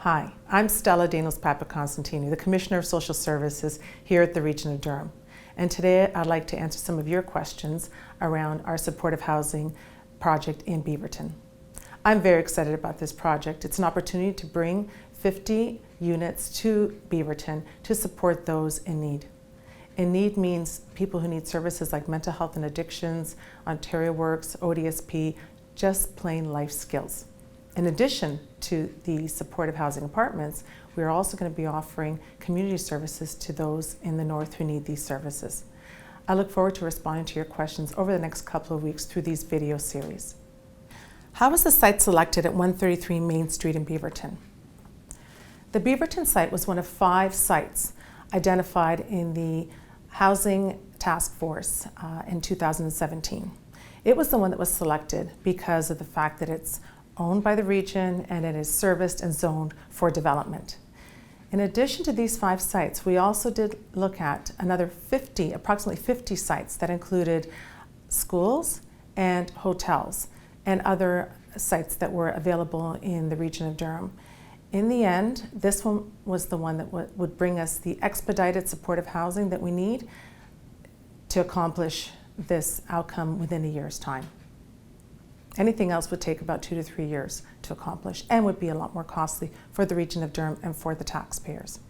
Hi, I'm Stella Constantini, the Commissioner of Social Services here at the Region of Durham. And today I'd like to answer some of your questions around our supportive housing project in Beaverton. I'm very excited about this project. It's an opportunity to bring 50 units to Beaverton to support those in need. In need means people who need services like mental health and addictions, Ontario Works, ODSP, just plain life skills. In addition to the supportive housing apartments, we're also going to be offering community services to those in the north who need these services. I look forward to responding to your questions over the next couple of weeks through these video series. How was the site selected at 133 Main Street in Beaverton? The Beaverton site was one of 5 sites identified in the Housing Task Force in 2017. It was the one that was selected because of the fact that it's owned by the region and it is serviced and zoned for development. In addition to these 5 sites, we also did look at another approximately 50 sites that included schools and hotels and other sites that were available in the region of Durham. In the end, this one was the one that would bring us the expedited supportive housing that we need to accomplish this outcome within a year's time. Anything else would take about 2 to 3 years to accomplish and would be a lot more costly for the region of Durham and for the taxpayers.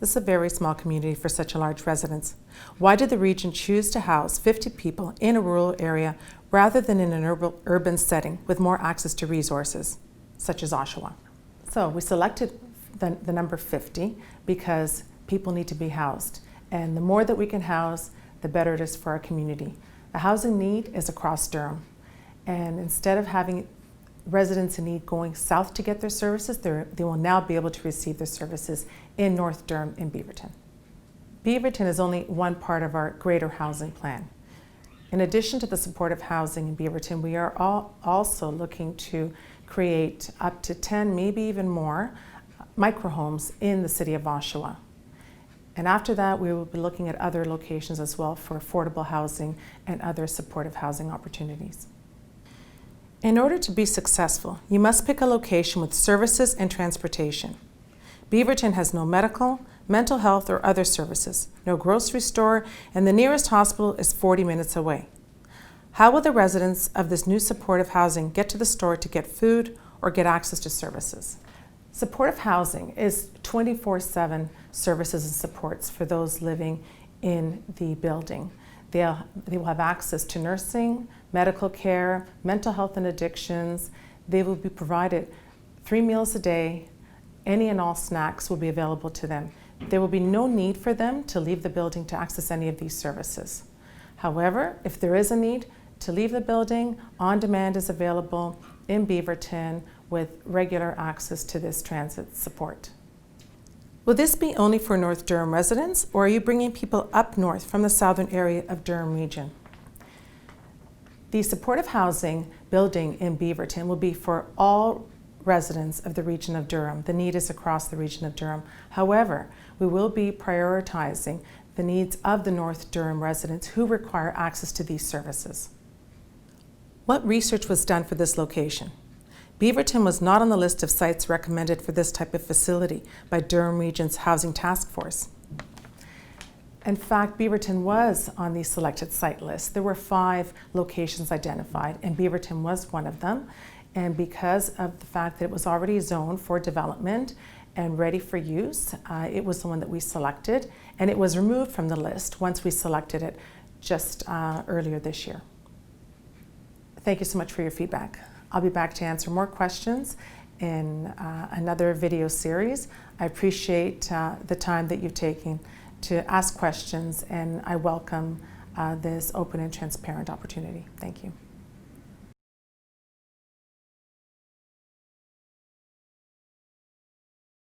This is a very small community for such a large residence. Why did the region choose to house 50 people in a rural area rather than in an urban setting with more access to resources, such as Oshawa? So we selected the number 50 because people need to be housed. And the more that we can house, the better it is for our community. The housing need is across Durham. And instead of having residents in need going south to get their services, they will now be able to receive their services in North Durham in Beaverton. Beaverton is only one part of our greater housing plan. In addition to the supportive housing in Beaverton, we are also looking to create up to 10, maybe even more, microhomes in the city of Oshawa. And after that, we will be looking at other locations as well for affordable housing and other supportive housing opportunities. In order to be successful, you must pick a location with services and transportation. Beaverton has no medical, mental health, or other services, no grocery store, and the nearest hospital is 40 minutes away. How will the residents of this new supportive housing get to the store to get food or get access to services? Supportive housing is 24/7 services and supports for those living in the building. They will have access to nursing, medical care, mental health and addictions. They will be provided 3 meals a day. Any and all snacks will be available to them. There will be no need for them to leave the building to access any of these services. However, if there is a need to leave the building, on demand is available in Beaverton with regular access to this transit support. Will this be only for North Durham residents, or are you bringing people up north from the southern area of Durham Region? The supportive housing building in Beaverton will be for all residents of the region of Durham. The need is across the region of Durham. However, we will be prioritizing the needs of the North Durham residents who require access to these services. What research was done for this location? Beaverton was not on the list of sites recommended for this type of facility by Durham Region's Housing Task Force. In fact, Beaverton was on the selected site list. There were 5 locations identified, and Beaverton was one of them. And because of the fact that it was already zoned for development and ready for use, it was the one that we selected, and it was removed from the list once we selected it just earlier this year. Thank you so much for your feedback. I'll be back to answer more questions in another video series. I appreciate the time that you've taken to ask questions, and I welcome this open and transparent opportunity. Thank you.